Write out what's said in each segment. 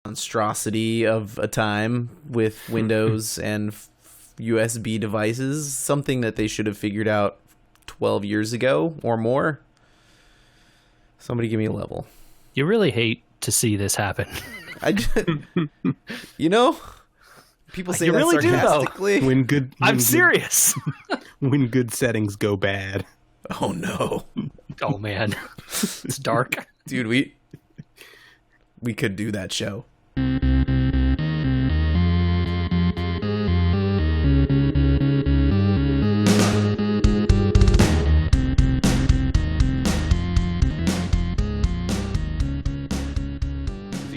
monstrosity of a time with Windows and USB devices, something that they should have figured out 12 years ago or more. Somebody give me a level. You really hate to see this happen. People say you that really sarcastically. Do, though. I'm serious. When good settings go bad. Oh no. Oh man. It's dark. Dude, we could do that show. You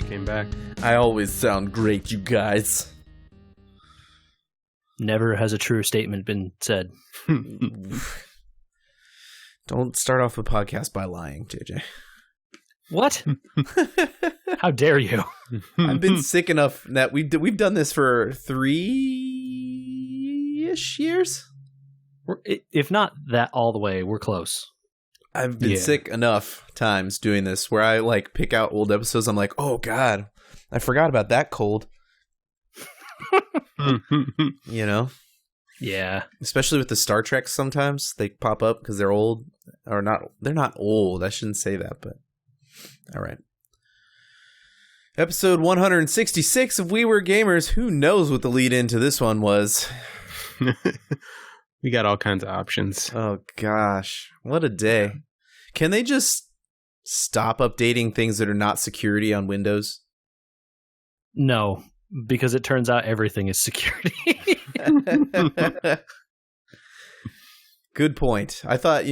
came back. I always sound great, you guys. Never has a true statement been said. Don't start off a podcast by lying, JJ. What? How dare you? I've been sick enough that we've done this for 3-ish years. If not that all the way, we're close. I've been sick enough times doing this where I like pick out old episodes. I'm like, oh God, I forgot about that cold. You know? Yeah. Especially with the Star Trek, sometimes they pop up because they're old or not. They're not old. I shouldn't say that, but all right. Episode 166 of We Were Gamers. Who knows what the lead into this one was? We got all kinds of options. Oh gosh, what a day. Can they just stop updating things that are not security on Windows? No, because it turns out everything is security. Good point. I thought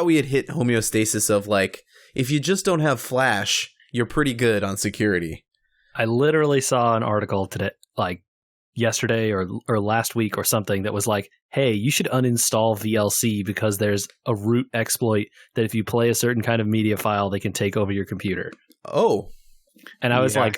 we had hit homeostasis of like, if you just don't have Flash, you're pretty good on security. I literally saw an article today, like yesterday or last week or something, that was like, hey, you should uninstall VLC because there's a root exploit that if you play a certain kind of media file, they can take over your computer. Oh. And I was like,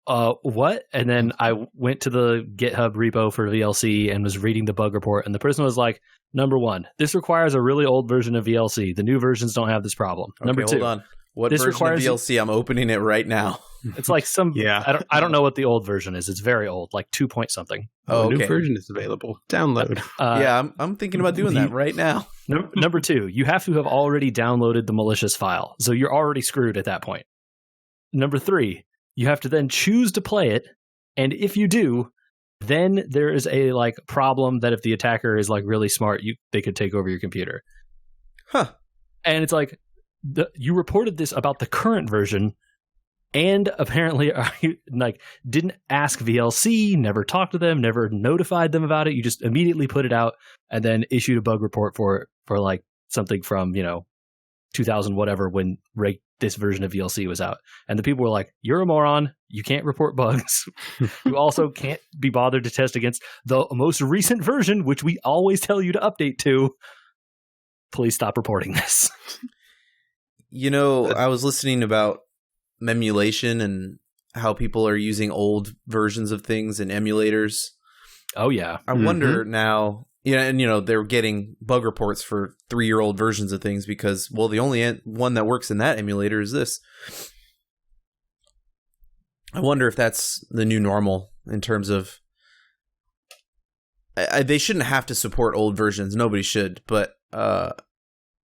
what? And then I went to the GitHub repo for VLC and was reading the bug report, and the person was like, number one, this requires a really old version of VLC. The new versions don't have this problem. Okay, number two, hold on. What version of VLC? I'm opening it right now. It's like some, I don't know what the old version is. It's very old, like 2 point something. Oh, okay. New version is available. Download. I'm thinking about doing that right now. Number two, you have to have already downloaded the malicious file. So you're already screwed at that point. Number three, you have to then choose to play it. And if you do, then there is a like problem that if the attacker is like really smart, they could take over your computer. Huh. And it's like, you reported this about the current version, and apparently like didn't ask VLC, never talked to them, never notified them about it. You just immediately put it out and then issued a bug report for it for like something from 2000 whatever when this version of VLC was out. And the people were like, you're a moron. You can't report bugs. You also can't be bothered to test against the most recent version, which we always tell you to update to. Please stop reporting this. I was listening about memulation and how people are using old versions of things in emulators. Oh, yeah. I wonder now, and they're getting bug reports for 3-year-old versions of things because, well, the only one that works in that emulator is this. I wonder if that's the new normal in terms of they shouldn't have to support old versions. Nobody should. But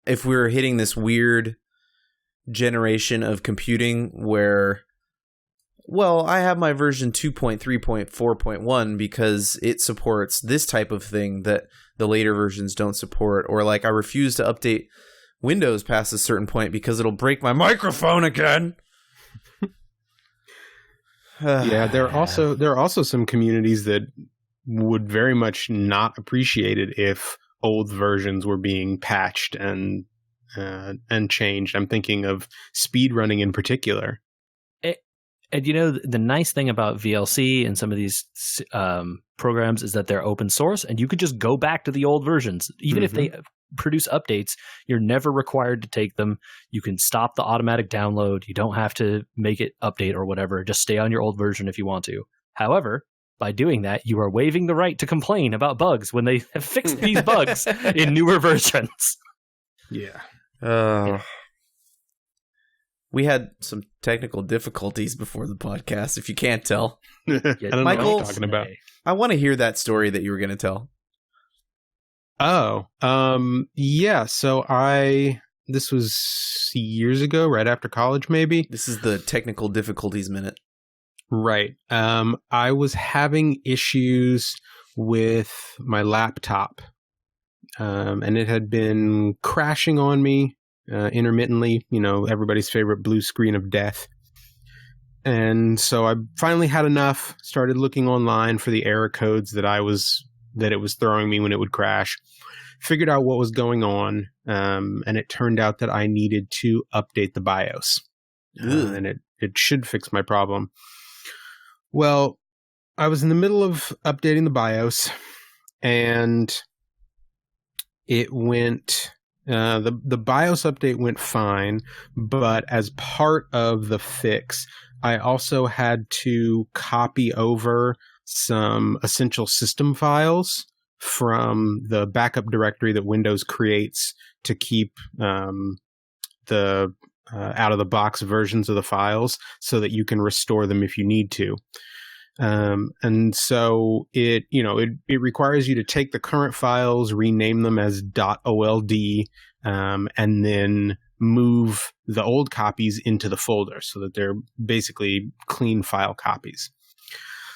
if we're hitting this weird generation of computing where, well, I have my version 2.3.4.1 because it supports this type of thing that the later versions don't support, or like I refuse to update Windows past a certain point because it'll break my microphone again. Yeah, there are also some communities that would very much not appreciate it if old versions were being patched and changed. I'm thinking of speedrunning in particular. And the nice thing about VLC and some of these programs is that they're open source, and you could just go back to the old versions. Even if they produce updates, you're never required to take them. You can stop the automatic download. You don't have to make it update or whatever. Just stay on your old version if you want to. However, by doing that, you are waiving the right to complain about bugs when they have fixed these bugs in newer versions. Yeah. We had some technical difficulties before the podcast, if you can't tell. I don't know Michael, what you're talking about. I want to hear that story that you were going to tell. Yeah. So this was years ago, right after college, maybe. This is the technical difficulties minute. Right. I was having issues with my laptop, and it had been crashing on me intermittently. You know, everybody's favorite blue screen of death. And so I finally had enough. Started looking online for the error codes that it was throwing me when it would crash. Figured out what was going on, and it turned out that I needed to update the BIOS, and it should fix my problem. Well, I was in the middle of updating the BIOS, and it went. The BIOS update went fine, but as part of the fix, I also had to copy over some essential system files from the backup directory that Windows creates to keep the out-of-the-box versions of the files so that you can restore them if you need to. And so it requires you to take the current files, rename them as .old, and then move the old copies into the folder so that they're basically clean file copies.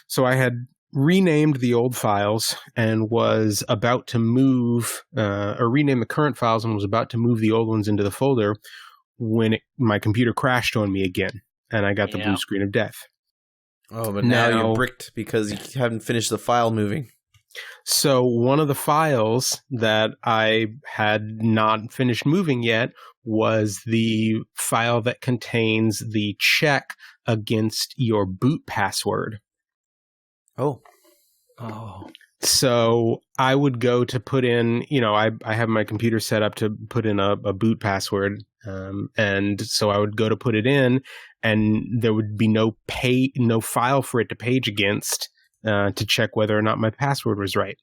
So I had renamed the old files and was about to move or rename the current files and was about to move the old ones into the folder when my computer crashed on me again, and I got the blue screen of death. Oh, but now you're bricked because you haven't finished the file moving. So one of the files that I had not finished moving yet was the file that contains the check against your boot password. Oh. So I would go to put in, I have my computer set up to put in a boot password. And so I would go to put it in, and there would be no file for it to page against to check whether or not my password was right.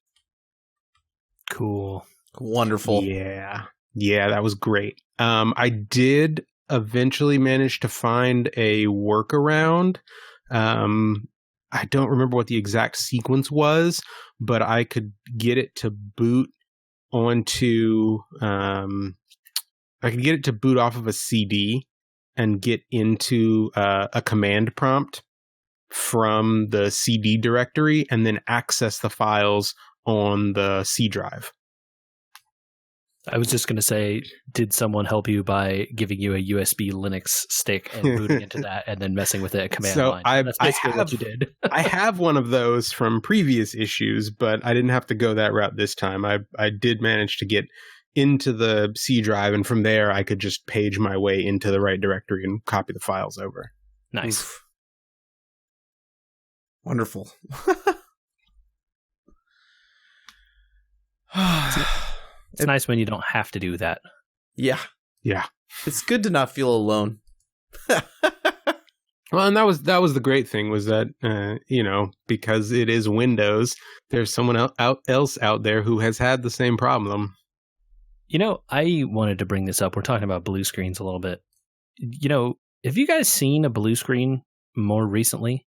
Cool. Wonderful. Yeah, that was great. I did eventually manage to find a workaround. I don't remember what the exact sequence was, but I could get it to boot onto I could get it to boot off of a CD and get into a command prompt from the CD directory and then access the files on the C drive. I was just going to say, did someone help you by giving you a USB Linux stick and booting into that and then messing with it at command line? That's basically what you did. I have one of those from previous issues, but I didn't have to go that route this time. I did manage to get into the C drive, and from there I could just page my way into the right directory and copy the files over. Nice. Oof. Wonderful. It's nice when you don't have to do that. Yeah. It's good to not feel alone. Well, and that was the great thing, was that because it is Windows, there's someone else out there who has had the same problem. I wanted to bring this up. We're talking about blue screens a little bit. Have you guys seen a blue screen more recently?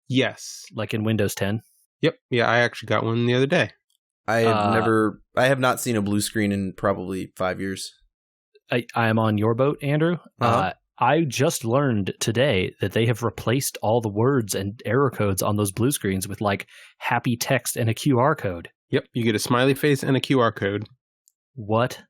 Yes. Like in Windows 10? Yep. Yeah, I actually got one the other day. I have not seen a blue screen in probably 5 years. I am on your boat, Andrew. Uh-huh. I just learned today that they have replaced all the words and error codes on those blue screens with like happy text and a QR code. Yep. You get a smiley face and a QR code. What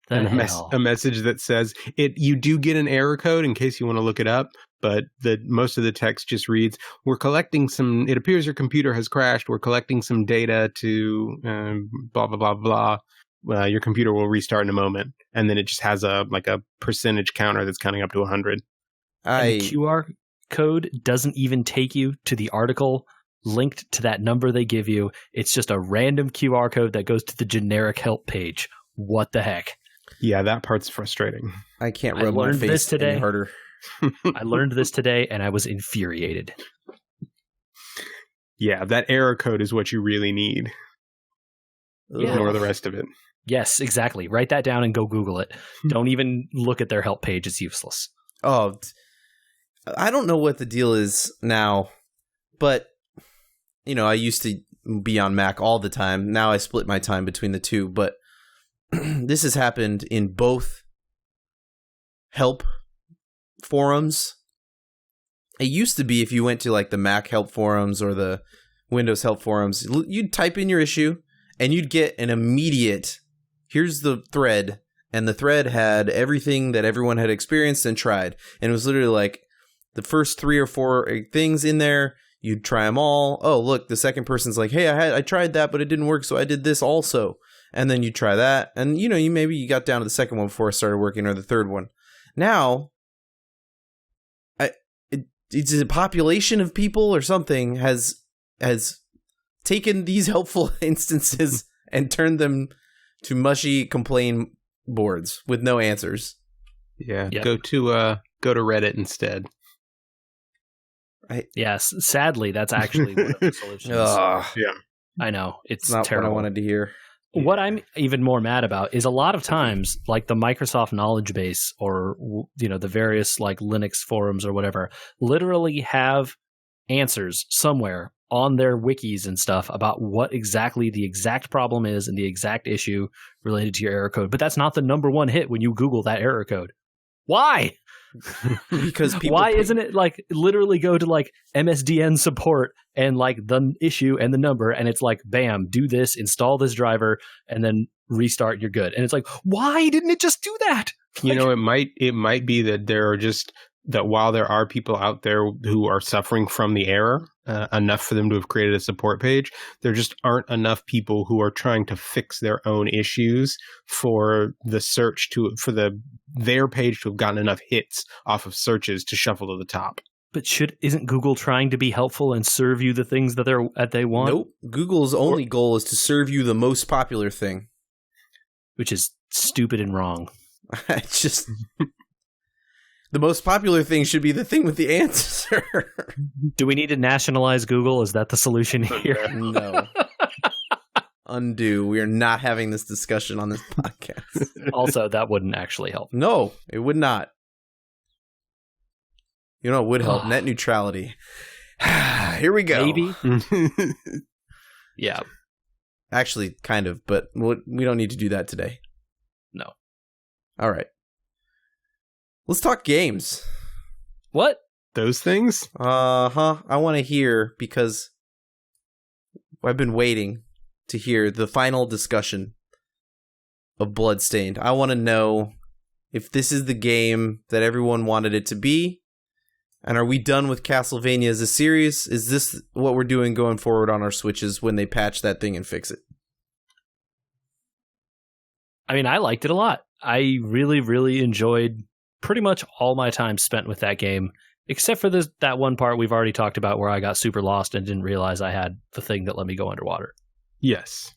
the hell? A message that says you do get an error code in case you want to look it up, but most of the text just reads, it appears your computer has crashed. We're collecting some data to blah, blah, blah, blah. Your computer will restart in a moment. And then it just has a percentage counter that's counting up to 100. And the QR code doesn't even take you to the article linked to that number they give you. It's just a random QR code that goes to the generic help page. What the heck? Yeah, that part's frustrating. I can't rub my face any harder. I learned this today, and I was infuriated. Yeah, that error code is what you really need. Ignore the rest of it. Yes, exactly. Write that down and go Google it. Don't even look at their help page. It's useless. Oh, I don't know what the deal is now, but I used to be on Mac all the time. Now I split my time between the two, but this has happened in both help forums. It used to be if you went to like the Mac help forums or the Windows help forums, you'd type in your issue and you'd get an immediate, here's the thread, and the thread had everything that everyone had experienced and tried. And it was literally like the first 3 or 4 things in there, you'd try them all. Oh, look, the second person's like, hey, I tried that, but it didn't work, so I did this also. And then you try that, and you got down to the second one before it started working, or the third one. Now, it's a population of people or something has taken these helpful instances and turned them to mushy complain boards with no answers. Yeah, yep. Go to Reddit instead. Yes, sadly, that's actually one of the solutions. Yeah, I know it's not terrible. What I wanted to hear. What I'm even more mad about is a lot of times, like the Microsoft knowledge base or the various like Linux forums or whatever, literally have answers somewhere on their wikis and stuff about what exactly the exact problem is and the exact issue related to your error code. But that's not the number one hit when you Google that error code. Why? Because why isn't it like literally go to like MSDN support and like the issue and the number, and it's like, bam, do this, install this driver, and then restart, you're good. And it's like, why didn't it just do that? It might be that there are just that while there are people out there who are suffering from the error, enough for them to have created a support page, there just aren't enough people who are trying to fix their own issues for the search their page to have gotten enough hits off of searches to shuffle to the top. But isn't Google trying to be helpful and serve you the things that they want? Nope. Google's only goal is to serve you the most popular thing, which is stupid and wrong. It's just the most popular thing should be the thing with the answer. Do we need to nationalize Google? Is that the solution here? No. Undo. We are not having this discussion on this podcast. Also, that wouldn't actually help. No, it would not. It would help. Net neutrality. Here we go. Maybe. Yeah. Actually, kind of, but we don't need to do that today. No. All right. Let's talk games. What? Those things? I want to hear, because I've been waiting to hear the final discussion of Bloodstained. I want to know if this is the game that everyone wanted it to be, and are we done with Castlevania as a series? Is this what we're doing going forward on our Switches when they patch that thing and fix it? I mean, I liked it a lot. I really, really enjoyed pretty much all my time spent with that game, except for that one part we've already talked about where I got super lost and didn't realize I had the thing that let me go underwater. Yes.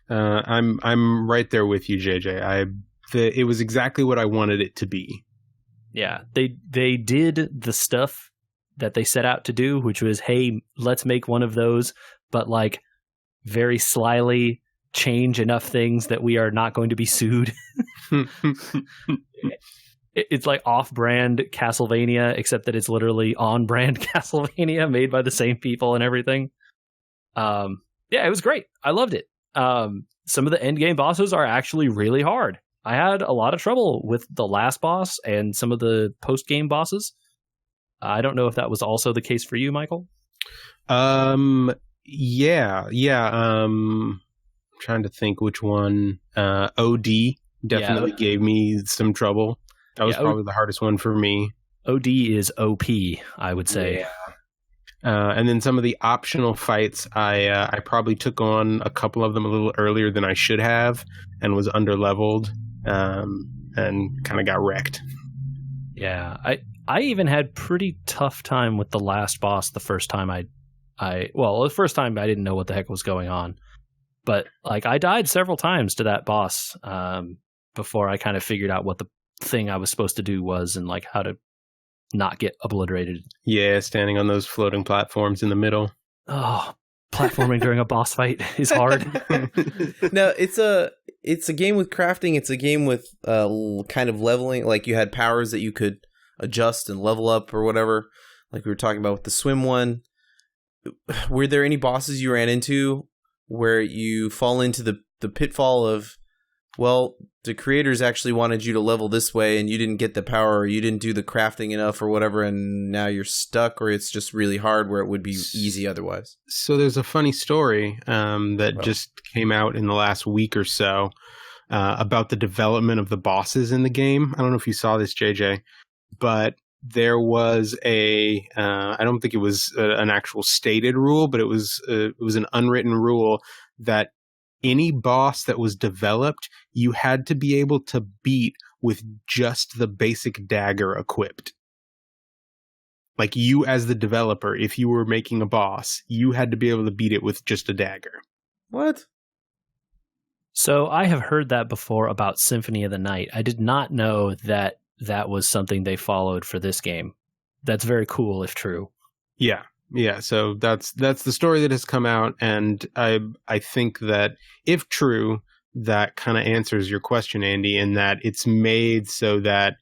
I'm right there with you, JJ. It was exactly what I wanted it to be. Yeah, they did the stuff that they set out to do, which was, hey, let's make one of those, but like very slyly change enough things that we are not going to be sued. It's like off-brand Castlevania, except that it's literally on-brand Castlevania made by the same people and everything. Yeah, it was great. I loved it. Some of the endgame bosses are actually really hard. I had a lot of trouble with the last boss and some of the post-game bosses. I don't know if that was also the case for you, Michael. Yeah. I'm trying to think which one. OD definitely gave me some trouble. That was probably the hardest one for me. OD is OP, I would say. Yeah. And then some of the optional fights, I probably took on a couple of them a little earlier than I should have, and was underleveled, and kind of got wrecked. Yeah, I even had pretty tough time with the last boss the first time the first time I didn't know what the heck was going on, but like I died several times to that boss before I kind of figured out what the thing I was supposed to do was and like how to not get obliterated. Yeah, standing on those floating platforms in the middle. Oh, platforming during a boss fight is hard. No, it's a game with crafting. It's a game with kind of leveling. Like you had powers that you could adjust and level up or whatever, like we were talking about with the swim one. Were there any bosses you ran into where you fall into the pitfall of, well, the creators actually wanted you to level this way and you didn't get the power, or you didn't do the crafting enough or whatever, and now you're stuck, or it's just really hard where it would be easy otherwise? So there's a funny story that just came out in the last week or so about the development of the bosses in the game. I don't know if you saw this, JJ, but there was I don't think it was an actual stated rule, but it was an unwritten rule that any boss that was developed, you had to be able to beat with just the basic dagger equipped. Like, you as the developer, if you were making a boss, you had to be able to beat it with just a dagger. What? So I have heard that before about Symphony of the Night. I did not know that was something they followed for this game. That's very cool if true. Yeah. Yeah, so that's the story that has come out, and I think that if true, that kind of answers your question, Andy, in that it's made so that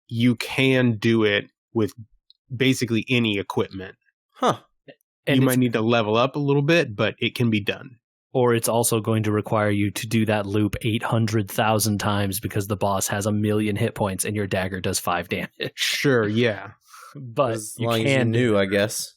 you can do it with basically any equipment. Huh. And you might need to level up a little bit, but it can be done. Or it's also going to require you to do that loop 800,000 times because the boss has 1,000,000 hit points and your dagger does 5 damage. Sure, yeah. But as long as you knew, I guess.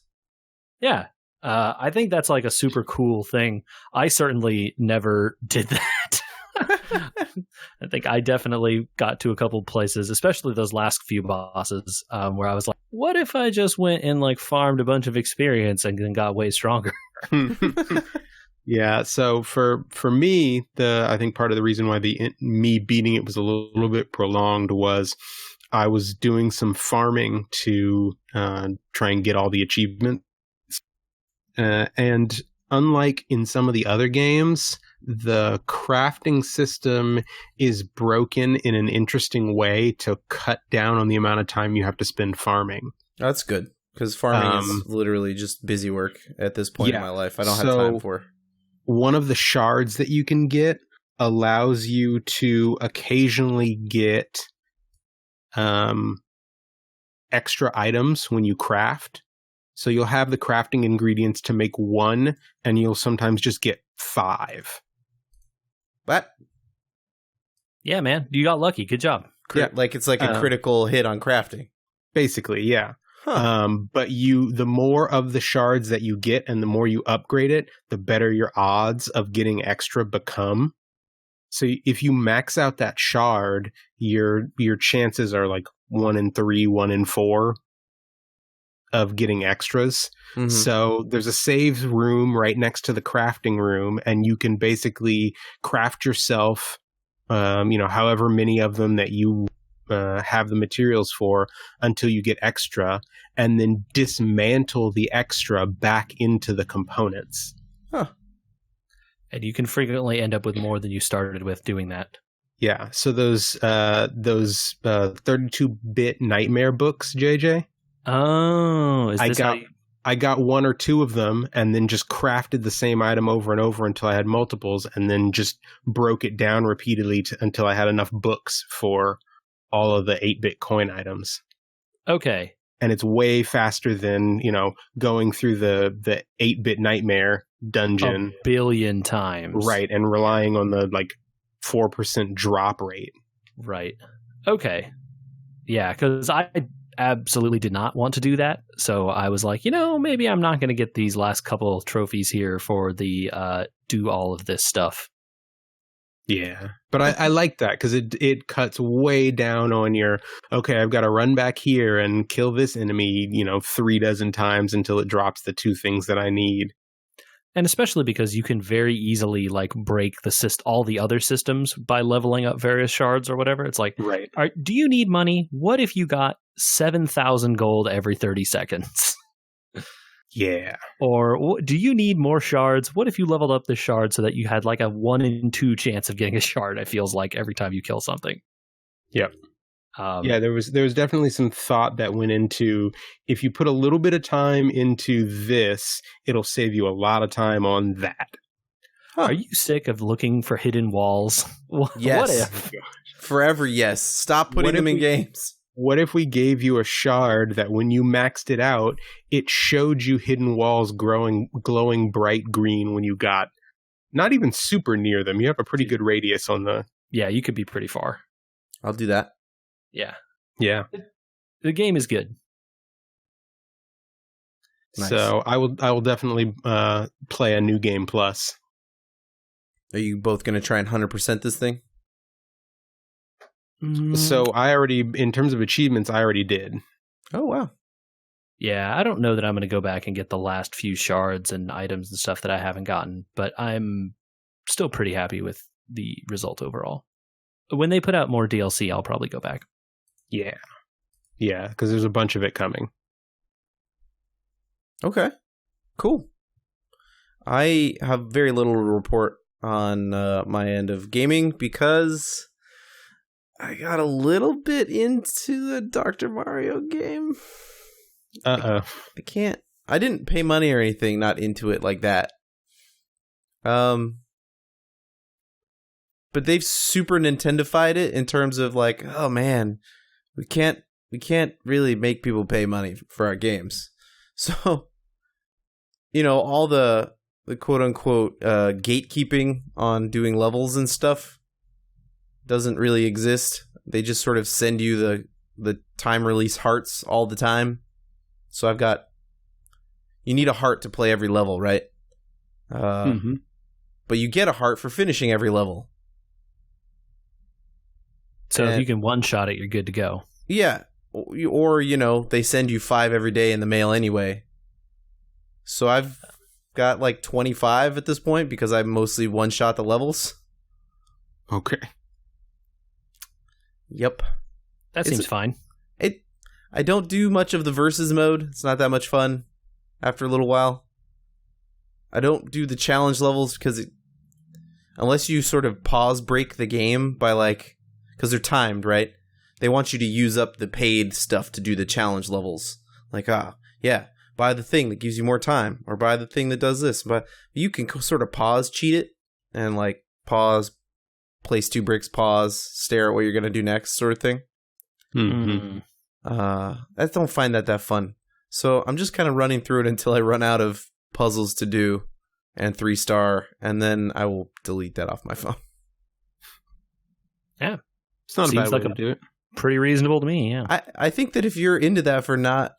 Yeah. I think that's like a super cool thing. I certainly never did that. I think I definitely got to a couple places, especially those last few bosses, where I was like, what if I just went and like farmed a bunch of experience and then got way stronger? Yeah, so for me, I think part of the reason why me beating it was a little bit prolonged was I was doing some farming to try and get all the achievements. And unlike in some of the other games, the crafting system is broken in an interesting way to cut down on the amount of time you have to spend farming. That's good, because farming is literally just busy work at this point in my life. I don't have time for. One of the shards that you can get allows you to occasionally get extra items when you craft. So you'll have the crafting ingredients to make 1, and you'll sometimes just get 5. What? Yeah, man. You got lucky. Good job. Yeah, like it's like a critical hit on crafting. Basically, yeah. Huh. But the more of the shards that you get and the more you upgrade it, the better your odds of getting extra become. So if you max out that shard, your chances are like 1 in 3, 1 in 4 of getting extras. Mm-hmm. So there's a save room right next to the crafting room, and you can basically craft yourself, however many of them that you have the materials for until you get extra, and then dismantle the extra back into the components. Huh. And you can frequently end up with more than you started with doing that. Yeah. So those 32-bit nightmare books, JJ. Oh, I got 1 or 2 of them, and then just crafted the same item over and over until I had multiples, and then just broke it down repeatedly until I had enough books for all of the 8-bit coin items. Okay. And it's way faster than, going through the 8-bit nightmare dungeon 1 billion times. Right, and relying on the 4% drop rate. Right. Okay. Yeah, because I absolutely did not want to do that. So I was like, maybe I'm not going to get these last couple trophies here for the do all of this stuff. Yeah, but I like that because it cuts way down on your, okay, I've got to run back here and kill this enemy, 3 dozen times until it drops the 2 things that I need. And especially because you can very easily break all the other systems by leveling up various shards or whatever. It's like, right. Do you need money? What if you got 7,000 gold every 30 seconds? Yeah. Or do you need more shards? What if you leveled up the shard so that you had a 1 in 2 chance of getting a shard? It feels like every time you kill something. Yep. Yeah, there was definitely some thought that went into, if you put a little bit of time into this, it'll save you a lot of time on that. Huh. Are you sick of looking for hidden walls? Yes. What if? Forever, yes. Stop putting them in games. What if we gave you a shard that when you maxed it out, it showed you hidden walls glowing bright green when you got not even super near them? You have a pretty good radius on the... Yeah, you could be pretty far. I'll do that. Yeah. Yeah. The game is good. Nice. So I will definitely play a New Game Plus. Are you both going to try and 100% this thing? So I already, in terms of achievements, I already did. Oh, wow. Yeah, I don't know that I'm going to go back and get the last few shards and items and stuff that I haven't gotten, but I'm still pretty happy with the result overall. When they put out more DLC, I'll probably go back. Yeah. Yeah, because there's a bunch of it coming. Okay. Cool. I have very little to report on my end of gaming because I got a little bit into the Dr. Mario game. Uh-oh. I didn't pay money or anything, not into it like that. But they've Super Nintendofied it in terms of like, oh man, we can't really make people pay money for our games. So, all the quote unquote gatekeeping on doing levels and stuff doesn't really exist. They just sort of send you the time release hearts all the time. So you need a heart to play every level, right? But you get a heart for finishing every level. So if you can one-shot it, you're good to go. Yeah. Or, they send you 5 every day in the mail anyway. So I've got like 25 at this point because I mostly one-shot the levels. Okay. Yep. That seems fine. I don't do much of the versus mode. It's not that much fun after a little while. I don't do the challenge levels because unless you sort of pause break the game by because they're timed, right? They want you to use up the paid stuff to do the challenge levels. Like, buy the thing that gives you more time or buy the thing that does this. But you can sort of pause cheat it and pause, place 2 bricks, pause, stare at what you're going to do next sort of thing. Mm-hmm. I don't find that fun. So I'm just kind of running through it until I run out of puzzles to do and 3-star, and then I will delete that off my phone. Yeah. It's not a bad way to do it. Pretty reasonable to me, yeah. I think that if you're into that for not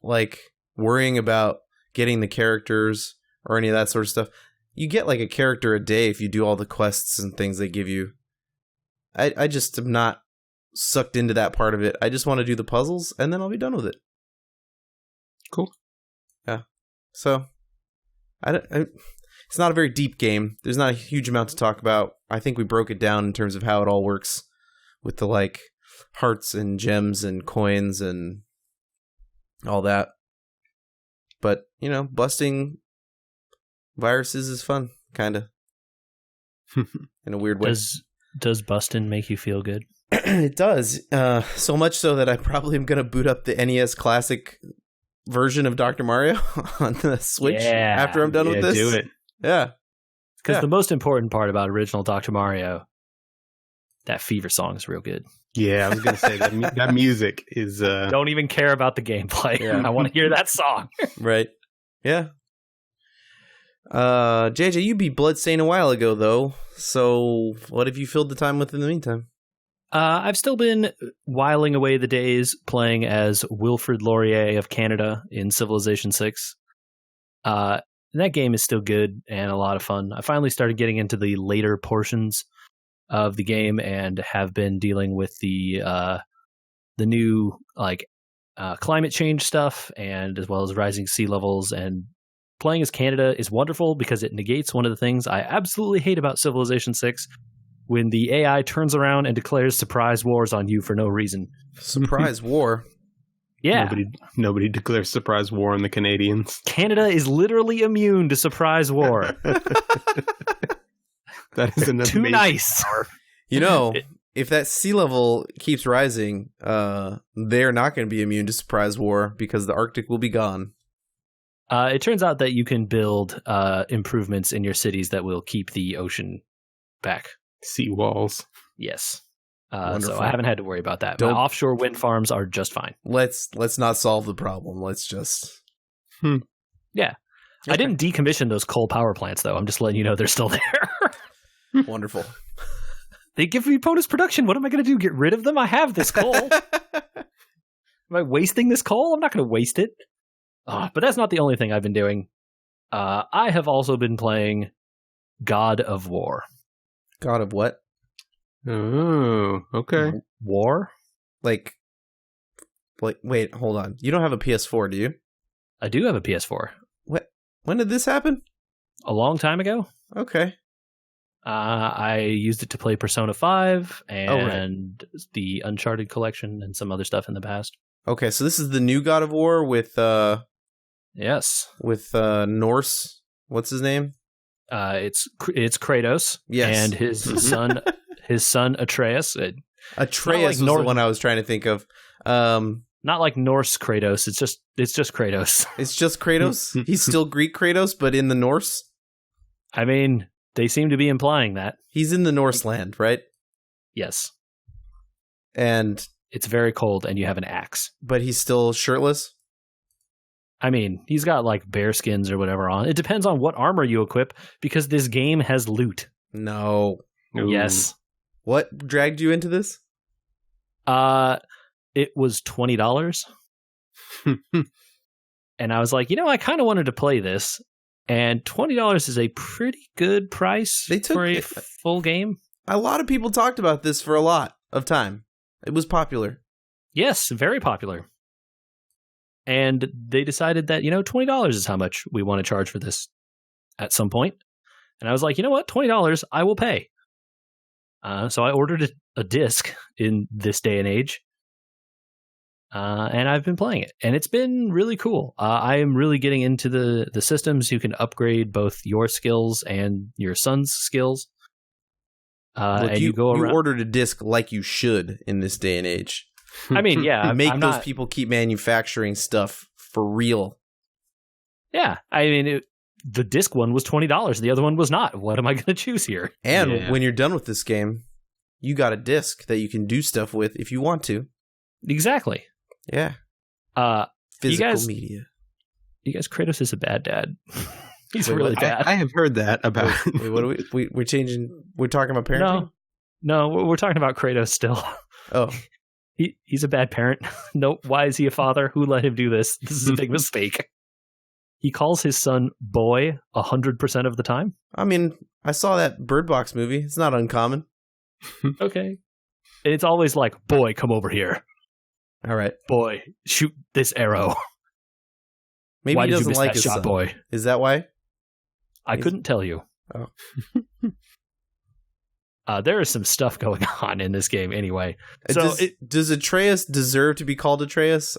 worrying about getting the characters or any of that sort of stuff, you get a character a day if you do all the quests and things they give you. I just am not sucked into that part of it. I just want to do the puzzles and then I'll be done with it. Cool. Yeah. So it's not a very deep game. There's not a huge amount to talk about. I think we broke it down in terms of how it all works with the hearts and gems and coins and all that. But, busting viruses is fun, kind of. In a weird way. Does busting make you feel good? It does. So much so that I probably am going to boot up the NES Classic version of Dr. Mario on the Switch after I'm done with this. Do it. Yeah. Because the most important part about original Dr. Mario, that Fever song is real good. Yeah, I was going to say that music is... Don't even care about the gameplay. Yeah. I want to hear that song. Right. Yeah. JJ, you beat Bloodstained a while ago, though. So what have you filled the time with in the meantime? I've still been whiling away the days playing as Wilfrid Laurier of Canada in Civilization 6. That game is still good and a lot of fun. I finally started getting into the later portions of the game and have been dealing with the new climate change stuff and as well as rising sea levels. And playing as Canada is wonderful because it negates one of the things I absolutely hate about Civilization 6. When the AI turns around and declares surprise wars on you for no reason. Surprise war? Yeah. Nobody declares surprise war on the Canadians. Canada is literally immune to surprise war. That is an too nice. If that sea level keeps rising, they're not going to be immune to surprise war because the Arctic will be gone. It turns out that you can build improvements in your cities that will keep the ocean back. Sea walls. Yes. So I haven't had to worry about that. Don't- My offshore wind farms are just fine. Let's not solve the problem. Let's just. Yeah. Okay. I didn't decommission those coal power plants, though. I'm just letting you know they're still there. Wonderful. They give me bonus production. What am I going to do? Get rid of them? I have this coal. Am I wasting this coal? I'm not going to waste it. But that's not the only thing I've been doing. I have also been playing God of War. God of what? Oh, okay. War? Like, wait, hold on. You don't have a PS4, do you? I do have a PS4. What? When did this happen? A long time ago. Okay. I used it to play Persona 5 and right. the Uncharted collection and some other stuff in the past. Okay, so this is the new God of War with Yes. with Norse. What's his name? It's Kratos. Yes. And his son Atreus. Atreus was the one I was trying to think of. Not like Norse Kratos. It's just Kratos. It's just Kratos. He's still Greek Kratos, but in the Norse. I mean, they seem to be implying that. He's in the Norse land, right? Yes. And it's very cold, and you have an axe. But he's still shirtless? I mean, he's got like bear skins or whatever on. It depends on what armor you equip, because this game has loot. No. Ooh. Yes. What dragged you into this? It was $20. And I was like, I kind of wanted to play this. And $20 is a pretty good price for a full game. A lot of people talked about this for a lot of time. It was popular. Yes, very popular. And they decided that, $20 is how much we want to charge for this at some point. And I was like, you know what? $20, I will pay. So I ordered a disc in this day and age. And I've been playing it. And it's been really cool. I am really getting into the systems. You can upgrade both your skills and your son's skills. Look, and you go around. You ordered a disc like you should in this day and age. I mean, yeah. Make those people keep manufacturing stuff for real. Yeah. I mean, the disc one was $20. The other one was not. What am I going to choose here? And when you're done with this game, you got a disc that you can do stuff with if you want to. Exactly. Yeah. Physical media. You guys, Kratos is a bad dad. He's really bad. I have heard that about. Wait, what are we're changing? We're talking about parenting? No, we're talking about Kratos still. Oh. He's a bad parent. Nope. Why is he a father? Who let him do this? This is a big mistake. He calls his son boy 100% of the time. I mean, I saw that Bird Box movie. It's not uncommon. Okay. And it's always like, boy, come over here. All right. Boy, shoot this arrow. Maybe why he doesn't like his shot, son. Boy? Is that why? I couldn't tell you. Oh. There is some stuff going on in this game anyway. So does Atreus deserve to be called Atreus?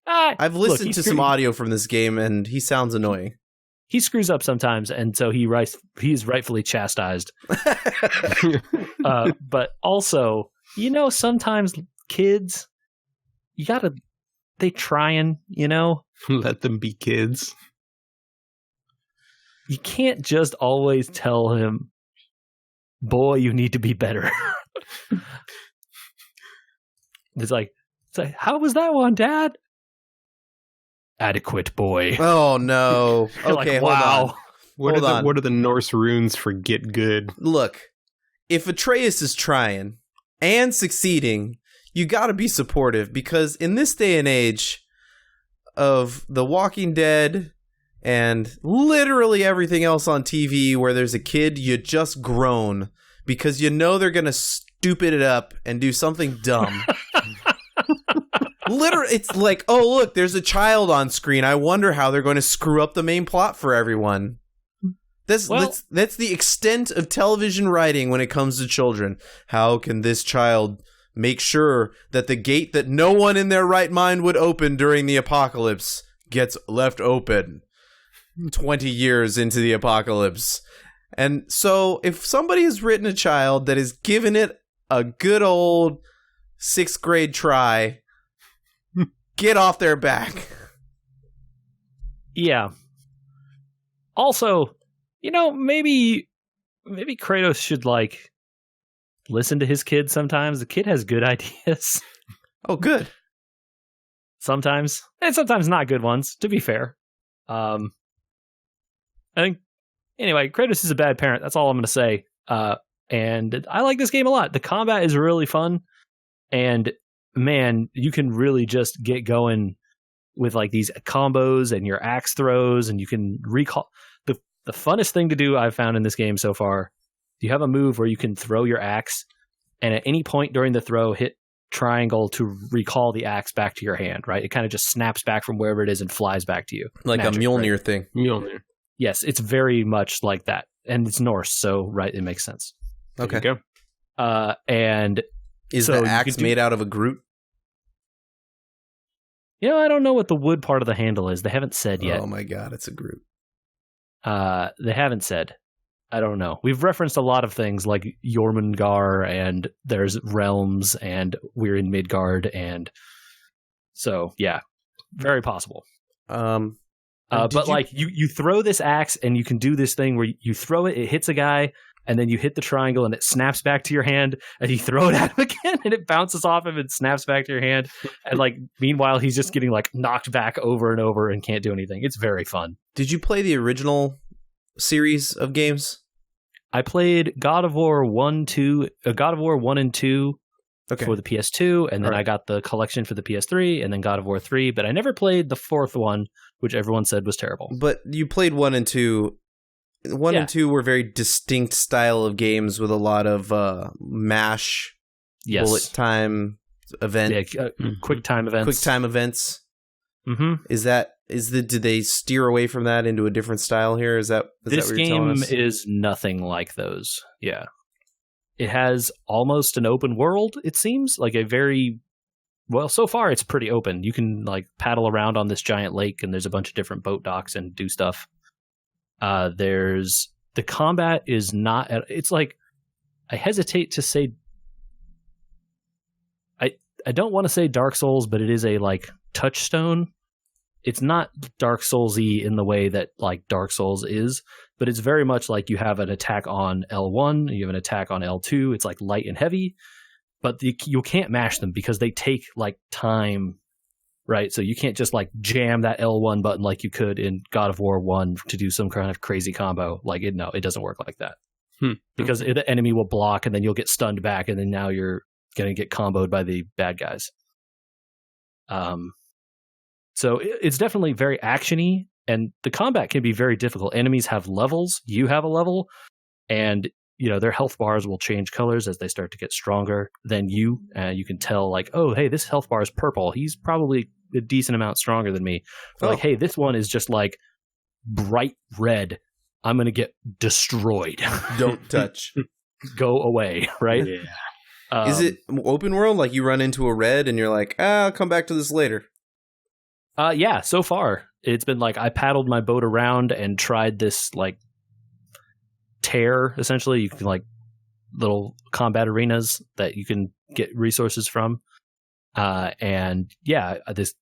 I've listened to some audio from this game, and he sounds annoying. He screws up sometimes, and so he's rightfully chastised. But also, sometimes kids, they trying, Let them be kids. You can't just always tell him, boy, you need to be better. It's like, how was that one, Dad? Adequate, boy. Oh, no. Okay, like, wow. Hold on. What are the Norse runes for get good? Look, if Atreus is trying and succeeding, you gotta be supportive, because in this day and age of The Walking Dead and literally everything else on TV where there's a kid, you just groan because they're gonna stupid it up and do something dumb. Literally, it's like, oh, look, there's a child on screen. I wonder how they're going to screw up the main plot for everyone. That's the extent of television writing when it comes to children. How can this child make sure that the gate that no one in their right mind would open during the apocalypse gets left open 20 years into the apocalypse? And so if somebody has written a child that has given it a good old 6th grade try, get off their back. Yeah. Also, maybe Kratos should listen to his kid sometimes. The kid has good ideas. Oh, good. Sometimes. And sometimes not good ones, to be fair. I think, anyway, Kratos is a bad parent. That's all I'm going to say. And I like this game a lot. The combat is really fun. And, man, you can really just get going with like these combos and your axe throws, and you can recall. The funnest thing to do I've found in this game so far, you have a move where you can throw your axe, and at any point during the throw, hit triangle to recall the axe back to your hand, right? It kind of just snaps back from wherever it is and flies back to you. Like a Mjolnir thing. Mjolnir. Yes, it's very much like that. And it's Norse, so right, it makes sense. Okay. There you go. And is so the axe made out of a Groot? I don't know what the wood part of the handle is. They haven't said yet. Oh my god, it's a Groot. They haven't said. I don't know. We've referenced a lot of things like Jormungandr, and there's realms, and we're in Midgard, and so yeah, very possible. But like you throw this axe, and you can do this thing where you throw it, it hits a guy, and then you hit the triangle, and it snaps back to your hand, and you throw it at him again, and it bounces off him and snaps back to your hand, and like meanwhile he's just getting like knocked back over and over and can't do anything. It's very fun. Did you play the original series of games? I played God of War 1 and 2 Okay. for the PS2, and then I got the collection for the PS3, and then God of War 3, but I never played the fourth one, which everyone said was terrible. But you played 1 and 2. 1 and 2 were very distinct style of games with a lot of mash, bullet time event, quick time events. Quick time events. Mm-hmm. Did they steer away from that into a different style here? Is that this what you're telling us? game is nothing like those. Yeah, it has almost an open world. It seems like so far it's pretty open. You can like paddle around on this giant lake, and there's a bunch of different boat docks and do stuff. The combat is not. It's like, I hesitate to say. I don't want to say Dark Souls, but it is a like touchstone. It's not Dark Souls-y in the way that like Dark Souls is, but it's very much like you have an attack on L1, you have an attack on L2. It's like light and heavy, but you can't mash them because they take like time, right? So you can't just like jam that L1 button like you could in God of War 1 to do some kind of crazy combo. Like it doesn't work like that. Because the enemy will block, and then you'll get stunned back, and then now you're going to get comboed by the bad guys. So it's definitely very actiony, and the combat can be very difficult. Enemies have levels. You have a level, and their health bars will change colors as they start to get stronger than you. You can tell like, oh, hey, this health bar is purple. He's probably a decent amount stronger than me. Or like, hey, this one is just like bright red. I'm going to get destroyed. Don't touch. Go away, right? Yeah. Is it open world? Like you run into a red and you're like, I'll come back to this later. Yeah, so far it's been like I paddled my boat around and tried this like tear. Essentially, you can like little combat arenas that you can get resources from. And yeah, this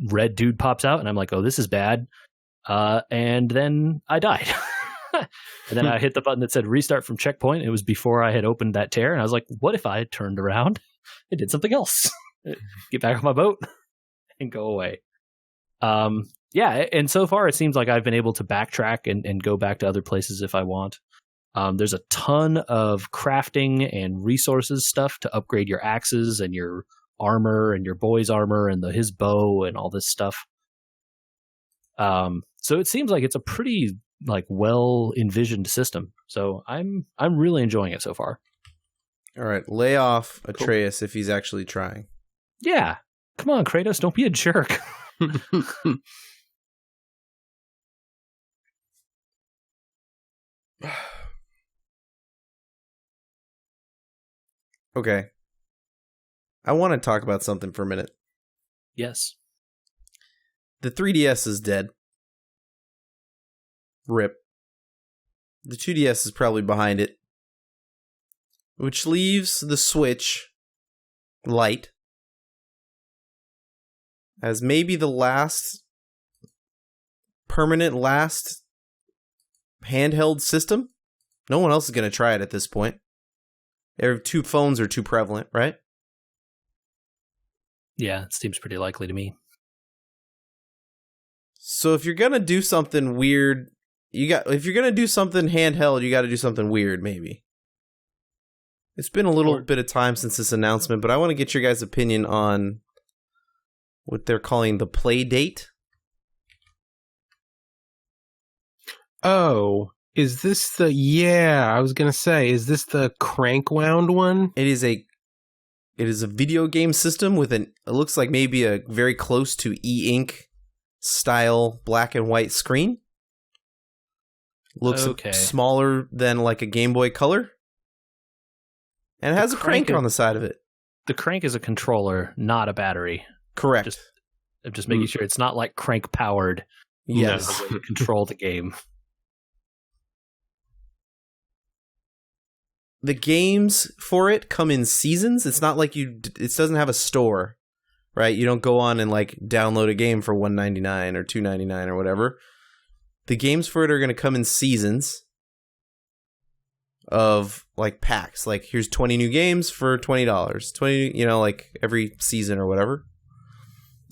red dude pops out, and I'm like, oh, this is bad. And then I died. And then I hit the button that said restart from checkpoint. It was before I had opened that tear, and I was like, what if I turned around and did something else? Get back on my boat and go away. Yeah, and so far it seems like I've been able to backtrack and go back to other places if I want. There's a ton of crafting and resources stuff to upgrade your axes and your armor and your boy's armor and his bow and all this stuff. So it seems like it's a pretty like well envisioned system. So I'm really enjoying it so far. All right, lay off Atreus if he's actually trying. Yeah, come on, Kratos, don't be a jerk. Okay. I want to talk about something for a minute. Yes. The 3DS is dead. RIP. The 2DS is probably behind it. Which leaves the Switch Lite as maybe the permanent handheld system. No one else is going to try it at this point. Two phones are too prevalent, right? Yeah, it seems pretty likely to me. So if you're gonna do something weird, if you're gonna do something handheld, you got to do something weird, maybe. It's been a little bit of time since this announcement, but I want to get your guys' opinion on what they're calling the play date. Oh, is this the... Yeah, I was going to say, is this the crank wound one? It is a video game system with it looks like maybe a very close to e-ink style black and white screen. Looks smaller than like a Game Boy Color. And it has a crank on the side of it. The crank is a controller, not a battery. Correct. I'm just making sure it's not like crank powered. Yes. To control the game. The games for it come in seasons. It's not like it doesn't have a store, right? You don't go on and like download a game for $1.99 or $2.99 or whatever. The games for it are going to come in seasons of like packs. Like here's 20 new games for $20. 20, like every season or whatever.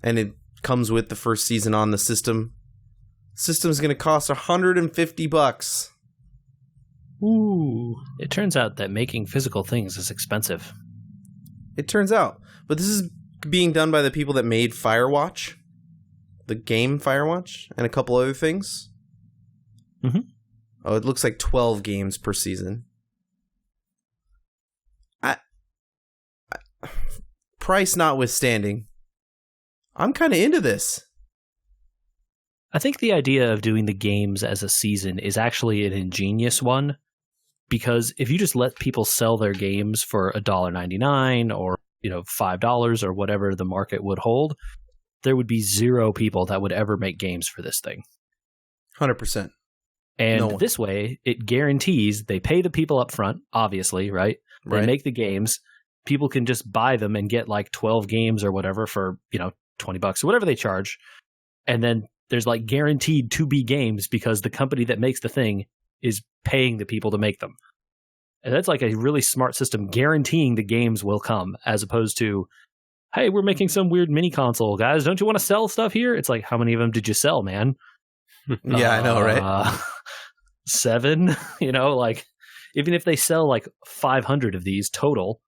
And it comes with the first season on the system. System's going to cost $150. Ooh. It turns out that making physical things is expensive. It turns out. But this is being done by the people that made Firewatch. The game Firewatch. And a couple other things. Mm-hmm. Oh, it looks like 12 games per season. Price notwithstanding, I'm kind of into this. I think the idea of doing the games as a season is actually an ingenious one, because if you just let people sell their games for $1.99 or $5 or whatever the market would hold, there would be zero people that would ever make games for this thing. 100%. And this way, it guarantees they pay the people up front, obviously, right? They make the games. People can just buy them and get like 12 games or whatever for, $20 or whatever they charge. And then there's like guaranteed to be games because the company that makes the thing is paying the people to make them. And that's like a really smart system guaranteeing the games will come, as opposed to, hey, we're making some weird mini console, guys. Don't you want to sell stuff here? It's like, how many of them did you sell, man? Yeah, I know, right? 7, like even if they sell like 500 of these total,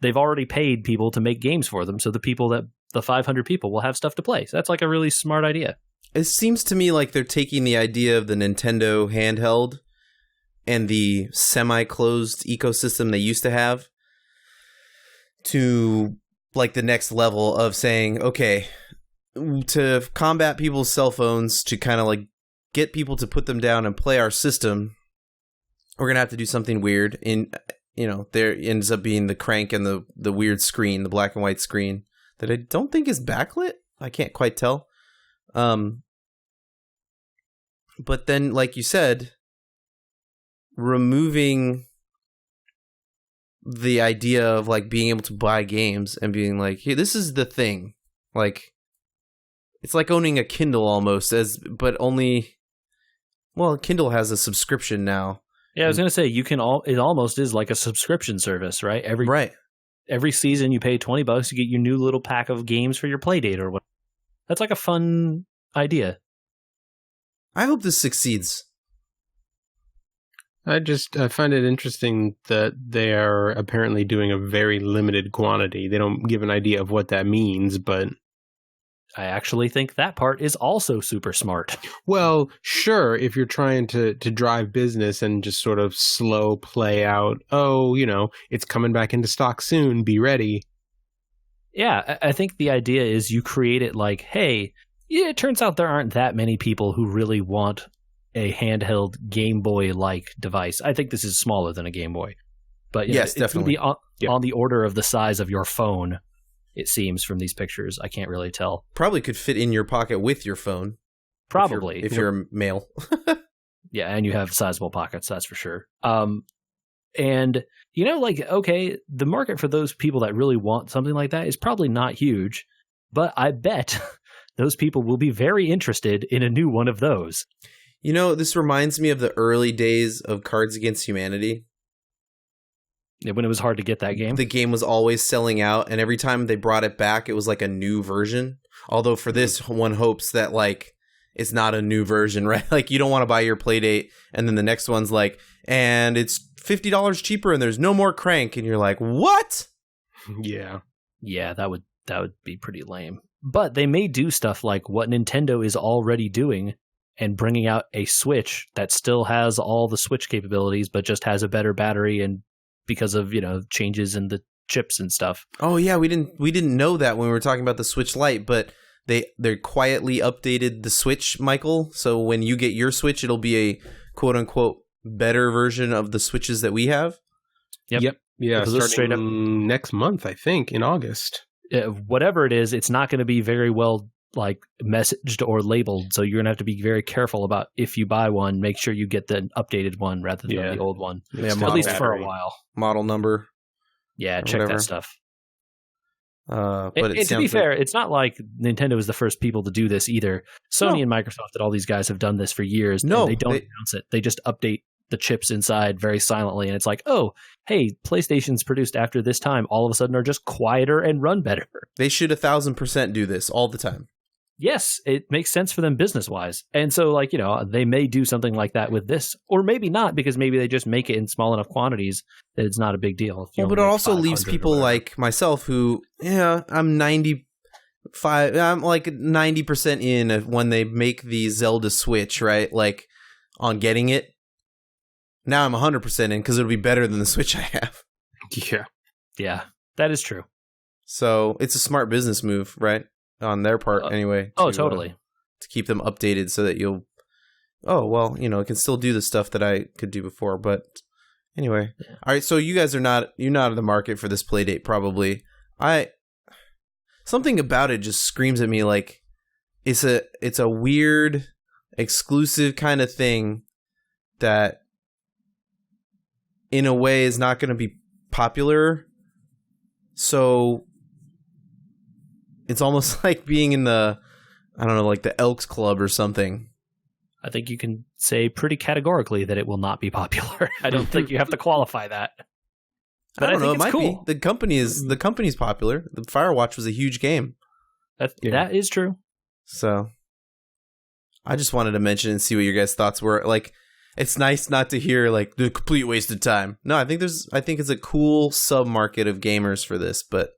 they've already paid people to make games for them. So the 500 people will have stuff to play. So that's like a really smart idea. It seems to me like they're taking the idea of the Nintendo handheld and the semi-closed ecosystem they used to have to like the next level of saying, okay, to combat people's cell phones, to kind of like get people to put them down and play our system, we're going to have to do something weird. There ends up being the crank and the weird screen, the black and white screen that I don't think is backlit. I can't quite tell. But then, like you said, removing the idea of like being able to buy games and being like, hey, this is the thing. Like, it's like owning a Kindle almost, but only, well, Kindle has a subscription now. Yeah, I was going to say, it almost is like a subscription service, right? Every season you pay $20, you get your new little pack of games for your Playdate or what. That's like a fun idea. I hope this succeeds. I find it interesting that they are apparently doing a very limited quantity. They don't give an idea of what that means, but I actually think that part is also super smart. Well, sure, if you're trying to drive business and just sort of slow play out, it's coming back into stock soon, be ready. Yeah, I think the idea is you create it like, hey, yeah, it turns out there aren't that many people who really want a handheld Game Boy-like device. I think this is smaller than a Game Boy. But yes, definitely. On the order of the size of your phone, it seems, from these pictures. I can't really tell. Probably could fit in your pocket with your phone. Probably. If you're a male. Yeah, and you have sizable pockets, that's for sure. And, okay, the market for those people that really want something like that is probably not huge, but I bet those people will be very interested in a new one of those. This reminds me of the early days of Cards Against Humanity. when it was hard to get that game. The game was always selling out, and every time they brought it back, it was like a new version. Although for this, one hopes that like it's not a new version, right? Like you don't want to buy your Playdate, and then the next one's like, and it's $50 cheaper, and there's no more Crank, and you're like, what? Yeah. Yeah, that would be pretty lame. But they may do stuff like what Nintendo is already doing and bringing out a Switch that still has all the Switch capabilities, but just has a better battery and because of, changes in the chips and stuff. Oh yeah, we didn't know that when we were talking about the Switch Lite, but they quietly updated the Switch, Michael. So when you get your Switch, it'll be a quote unquote better version of the Switches that we have. Yep. Yeah, starting straight up next month, I think, in August. Whatever it is, it's not going to be very well like messaged or labeled. So you're going to have to be very careful about if you buy one, make sure you get the updated one rather than the old one. Yeah, at least for a while. Model number. Yeah, check whatever. that stuff. But and to be fair, it's not like Nintendo was the first people to do this either. Sony and Microsoft and all these guys have done this for years. No, and they don't announce it. They just update the chips inside very silently, and it's like, oh, hey, PlayStation's produced after this time all of a sudden are just quieter and run better. They should 1,000% do this all the time. Yes, it makes sense for them business-wise. And so, like, they may do something like that with this, or maybe not, because maybe they just make it in small enough quantities that it's not a big deal. Well, but it also leaves people like myself who, I'm 95, I'm like 90% in when they make the Zelda Switch, right? Like, on getting it. Now I'm 100% in because it'll be better than the Switch I have. Yeah. Yeah, that is true. So it's a smart business move, right? On their part, anyway. Totally. To keep them updated so that you'll... Oh, well, it can still do the stuff that I could do before, but anyway. Yeah. All right, so you guys you're not in the market for this Playdate, probably. Something about it just screams at me like it's a weird, exclusive kind of thing that in a way is not going to be popular. So it's almost like being in the, I don't know, like the Elks Club or something. I think you can say pretty categorically that it will not be popular. I don't think you have to qualify that. But I don't know. It might cool. be. The company's popular. The Firewatch was a huge game. That is true. So I just wanted to mention and see what your guys' thoughts were. Like, it's nice not to hear like the complete waste of time. No, I think it's a cool sub-market of gamers for this, but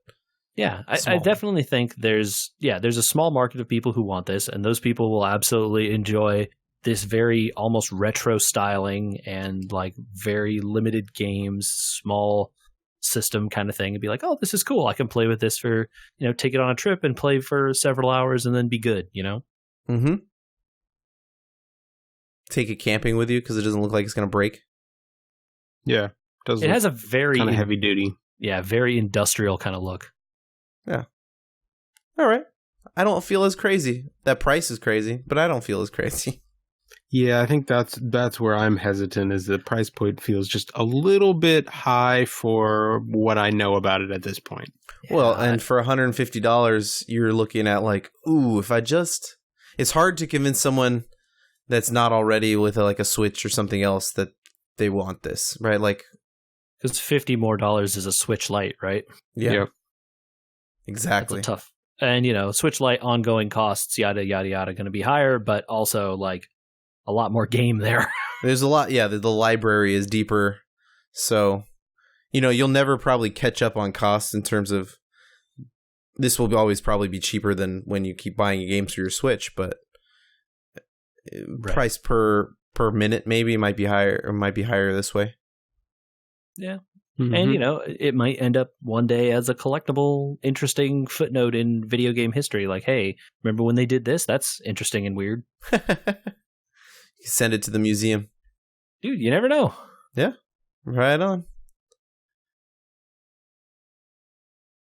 yeah, I definitely think there's a small market of people who want this, and those people will absolutely enjoy this very almost retro styling and like very limited games, small system kind of thing, and be like, oh, this is cool. I can play with this for, take it on a trip and play for several hours and then be good, Mm-hmm. Take it camping with you because it doesn't look like it's going to break. Yeah. It has a very kind of heavy duty. Yeah, very industrial kind of look. Yeah. All right. I don't feel as crazy. That price is crazy, but I don't feel as crazy. Yeah, I think that's where I'm hesitant, is the price point feels just a little bit high for what I know about it at this point. Well, and for $150, you're looking at like, ooh, it's hard to convince someone that's not already with a Switch or something else that they want this, right? Like, because $50 more is a Switch Lite, right? Yeah. Yep. Exactly. That's tough. And, Switch Lite ongoing costs, yada, yada, yada, going to be higher, but also like a lot more game there. There's a lot. Yeah. The library is deeper. So, you'll never probably catch up on costs in terms of this will always probably be cheaper than when you keep buying games for your Switch, but price per minute maybe might be higher this way. Yeah. Mm-hmm. And, it might end up one day as a collectible, interesting footnote in video game history. Like, hey, remember when they did this? That's interesting and weird. You send it to the museum. Dude, you never know. Yeah. Right on.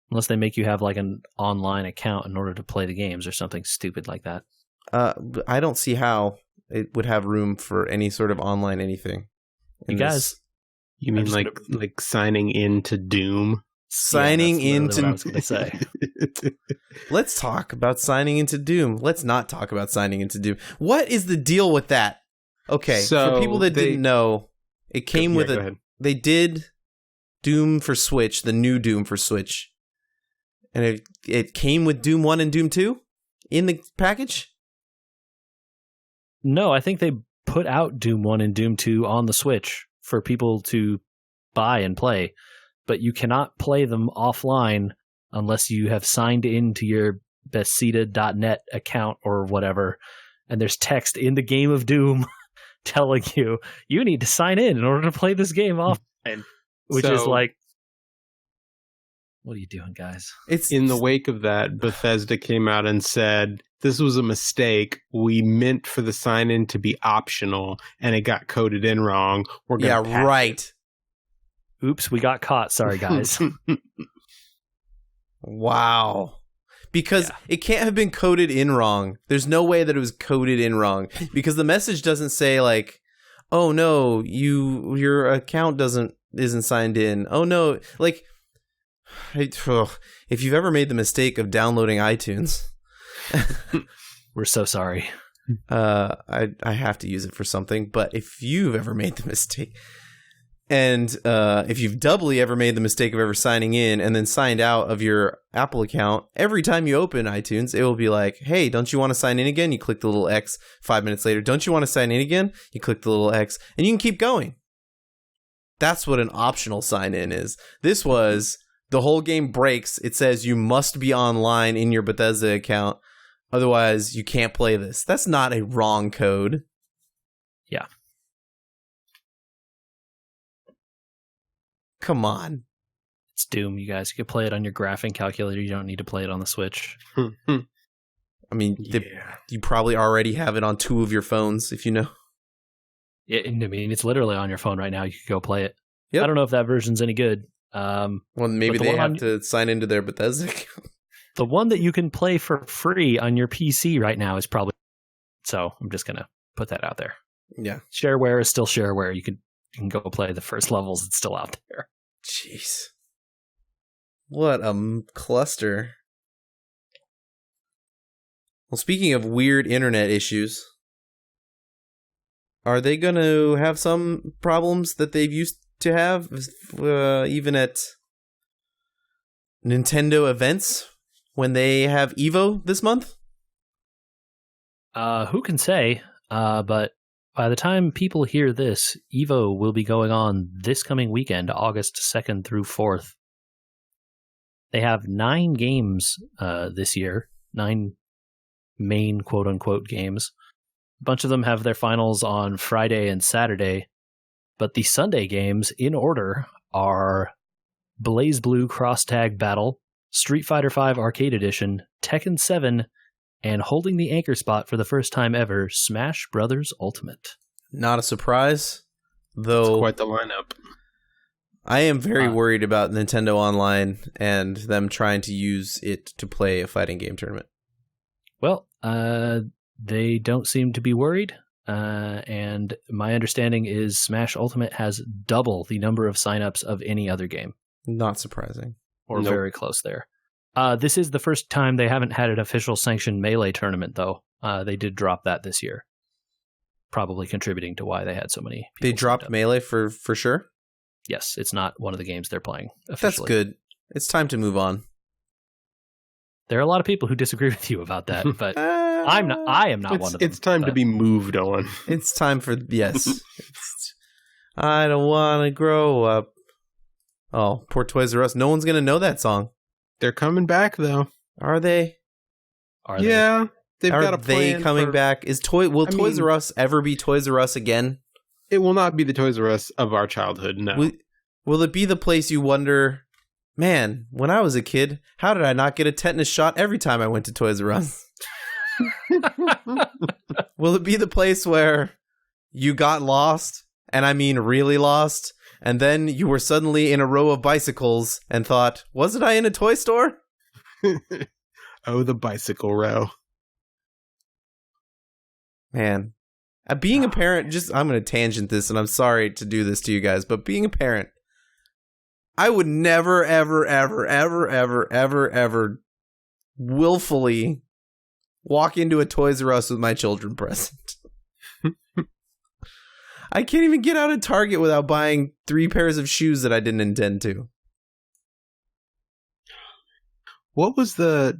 Unless they make you have like an online account in order to play the games or something stupid like that. I don't see how it would have room for any sort of online anything. You guys... You mean like signing into Doom? Signing into... what I was going to say. Let's talk about signing into Doom. Let's not talk about signing into Doom. What is the deal with that? Okay, so for people that didn't know, it came with a... They did Doom for Switch, the new Doom for Switch. And it came with Doom 1 and Doom 2 in the package? No, I think they put out Doom 1 and Doom 2 on the Switch for people to buy and play, but you cannot play them offline unless you have signed into your Bethesda.net account or whatever, and there's text in the game of Doom telling you need to sign in order to play this game offline, which is like, what are you doing, guys? It's in the wake of that, Bethesda came out and said, this was a mistake. We meant for the sign-in to be optional, and it got coded in wrong. We're gonna right. Oops, we got caught. Sorry, guys. Wow. Because it can't have been coded in wrong. There's no way that it was coded in wrong. Because the message doesn't say like, oh no, your account isn't signed in. Oh no, like, if you've ever made the mistake of downloading iTunes, we're so sorry. I have to use it for something. But if you've ever made the mistake, and if you've doubly ever made the mistake of ever signing in and then signed out of your Apple account, every time you open iTunes, it will be like, hey, don't you want to sign in again? You click the little X. 5 minutes later, don't you want to sign in again? You click the little X, and you can keep going. That's what an optional sign in is. This was, the whole game breaks. It says you must be online in your Bethesda account. Otherwise, you can't play this. That's not a wrong code. Yeah. Come on. It's Doom, you guys. You can play it on your graphing calculator. You don't need to play it on the Switch. I mean, you probably already have it on 2 of your phones, if you know. Yeah, I mean, it's literally on your phone right now. You could go play it. Yep. I don't know if that version's any good. Well, maybe they have to sign into their Bethesda account. The one that you can play for free on your PC right now is probably... So I'm just going to put that out there. Yeah. Shareware is still shareware. You can go play the first levels. It's still out there. Jeez. What a cluster. Well, speaking of weird internet issues, are they going to have some problems that they've used to have, even at Nintendo events when they have EVO this month? Who can say? But by the time people hear this, EVO will be going on this coming weekend, August 2nd through 4th. They have 9 games this year, 9 main quote-unquote games. A bunch of them have their finals on Friday and Saturday, but the Sunday games, in order, are Blaze Blue Cross Tag Battle, Street Fighter V Arcade Edition, Tekken 7, and holding the anchor spot for the first time ever, Smash Brothers Ultimate. Not a surprise, though. It's quite the lineup. I am very worried about Nintendo Online and them trying to use it to play a fighting game tournament. Well, they don't seem to be worried. And my understanding is Smash Ultimate has double the number of signups of any other game. Not surprising. Or very close there. This is the first time they haven't had an official sanctioned Melee tournament, though. They did drop that this year. Probably contributing to why they had so many people. They dropped Melee for sure? Yes, it's not one of the games they're playing officially. That's good. It's time to move on. There are a lot of people who disagree with you about that, but I am not one of them. It's time to be moved on. It's time for, yes. I don't want to grow up. Oh, poor Toys R Us. No one's going to know that song. They're coming back, though. Are they? Yeah. They've got a plan. Are they coming back? Will Toys R Us ever be Toys R Us again? It will not be the Toys R Us of our childhood, no. Will it be the place you wonder, man, when I was a kid, how did I not get a tetanus shot every time I went to Toys R Us? Will it be the place where you got lost, and I mean really lost, and then you were suddenly in a row of bicycles and thought, wasn't I in a toy store? Oh, the bicycle row. Man. Being a parent, I'm going to tangent this, and I'm sorry to do this to you guys, but being a parent, I would never, ever, ever, ever, ever, ever, ever willfully walk into a Toys R Us with my children present. I can't even get out of Target without buying 3 pairs of shoes that I didn't intend to.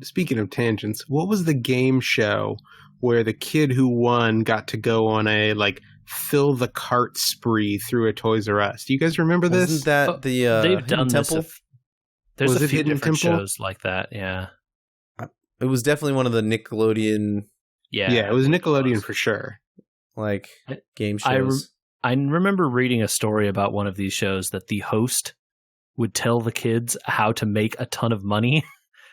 Speaking of tangents, what was the game show where the kid who won got to go on a, like, fill the cart spree through a Toys R Us? Do you guys remember this? Wasn't that the they've done Temple? this. There's Was a it few Hidden different Temple? shows like that. Yeah. It was definitely one of the Nickelodeon, Yeah. Yeah, it was Nickelodeon for sure. like, game I shows. I remember reading a story about one of these shows that the host would tell the kids how to make a ton of money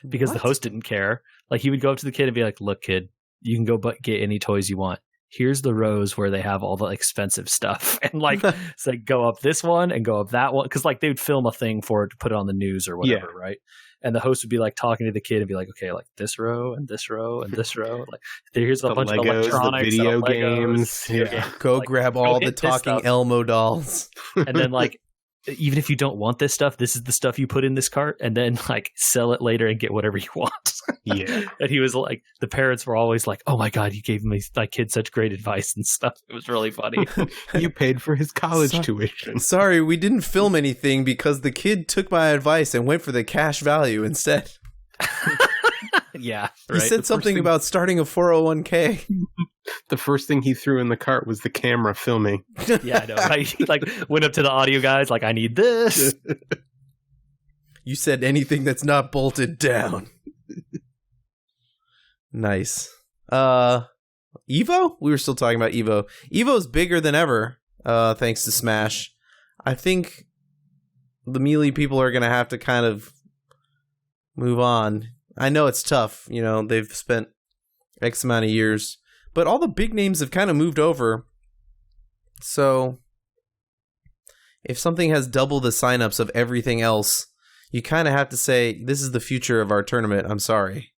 because the What? host didn't care. Like, he would go up to the kid and be like, "Look, kid, you can go get any toys you want. Here's the rows where they have all the expensive stuff." And like, it's like, go up this one and go up that one. Cause like they would film a thing for it to put it on the news or whatever. Yeah. Right. And the host would be like talking to the kid and be like, okay, like this row and this row and this row. Like, here's a The bunch of Legos, the electronics, video and Legos, games. video Yeah. games. Go Like, grab go all the hit this talking stuff. Elmo dolls. And then like, even if you don't want this stuff, this is the stuff you put in this cart, and then like sell it later and get whatever you want. Yeah. And he was like, the parents were always like, "Oh my god, you gave my kid such great advice and stuff." It was really funny. You paid for his college So- tuition. Sorry, we didn't film anything because the kid took my advice and went for the cash value instead. Yeah, He right. said something about starting a 401k. The first thing he threw in the cart was the camera filming. Yeah, I know. Right? He like went up to the audio guys, like, "I need this." You said anything that's not bolted down. Nice. EVO? We were still talking about EVO. EVO's bigger than ever, thanks to Smash. I think the Melee people are going to have to kind of move on. I know it's tough. You know, they've spent X amount of years. But all the big names have kind of moved over. So if something has double the signups of everything else, you kind of have to say, this is the future of our tournament. I'm sorry.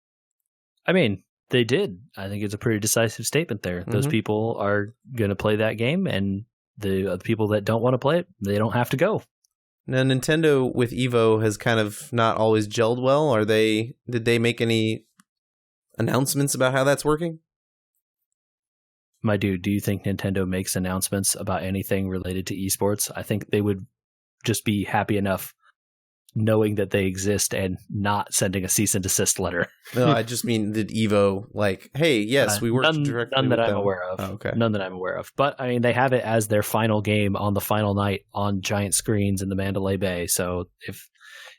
I mean, they did. I think it's a pretty decisive statement there. Those Mhm. people are going to play that game, and the people that don't want to play it, they don't have to go. Now, Nintendo with EVO has kind of not always gelled well. Did they make any announcements about how that's working? My dude, do you think Nintendo makes announcements about anything related to esports? I think they would just be happy enough knowing that they exist and not sending a cease and desist letter. No, I just mean did EVO like, hey, yes, we worked directly none that with I'm them. aware of. Oh, okay. None that I'm aware of. But I mean, they have it as their final game on the final night on giant screens in the Mandalay Bay. So if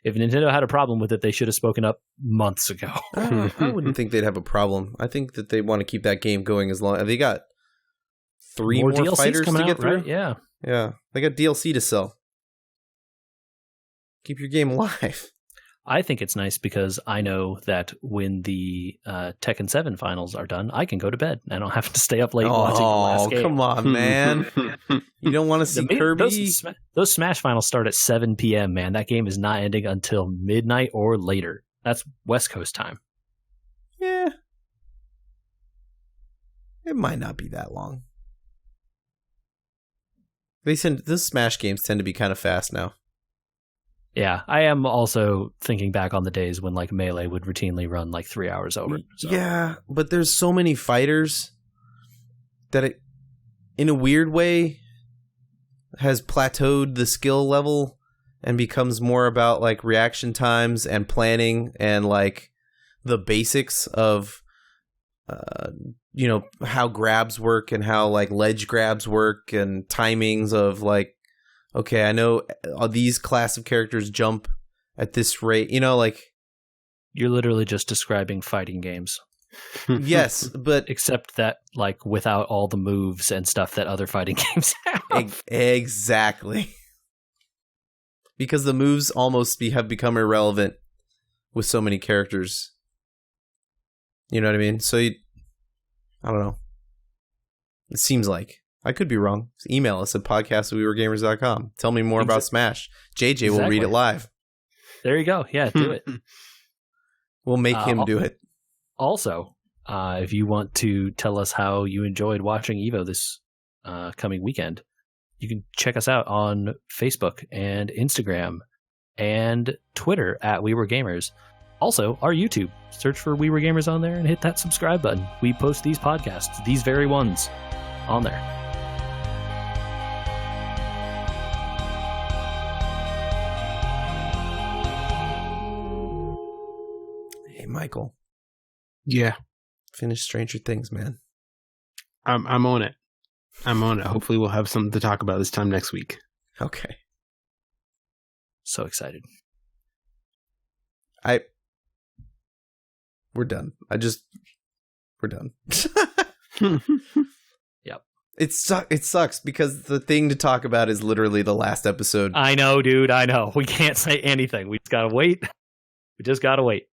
Nintendo had a problem with it, they should have spoken up months ago. I wouldn't think they'd have a problem. I think that they want to keep that game going as long. They got 3 more DLCs fighters to coming get out, through. right? Yeah. Yeah, they got DLC to sell. Keep your game alive. I think it's nice because I know that when the Tekken 7 finals are done, I can go to bed. I don't have to stay up late watching the last game. Come on, man! You don't want to see Kirby? Those Smash finals start at 7 p.m., man. That game is not ending until midnight or later. That's West Coast time. Yeah, it might not be that long. Those Smash games tend to be kind of fast now. Yeah, I am also thinking back on the days when like Melee would routinely run like 3 hours over. So. Yeah, but there's so many fighters that it, in a weird way, has plateaued the skill level and becomes more about like reaction times and planning and like the basics of how grabs work and how like ledge grabs work and timings of like, okay, I know these class of characters jump at this rate, like you're literally just describing fighting games. Yes, but except that like without all the moves and stuff that other fighting games have. Exactly. Because the moves almost have become irrelevant with so many characters. You know what I mean? So I don't know. It seems like. I could be wrong. Email us at podcast@wewergamers.com. Tell me more about Smash. JJ will read it live. There you go. Yeah, do it. We'll make him do it. Also, if you want to tell us how you enjoyed watching EVO this coming weekend, you can check us out on Facebook and Instagram and Twitter at We Were Gamers. Also, our YouTube. Search for We Were Gamers on there and hit that subscribe button. We post these podcasts, these very ones, on there. Michael. Yeah, Finish Stranger Things, man. I'm on it. I'm on it. Hopefully we'll have something to talk about this time next week. Okay. So excited. We're done. We're done. Yep. It sucks because the thing to talk about is literally the last episode. I know, dude. I know. We can't say anything. We just gotta wait. We just gotta wait.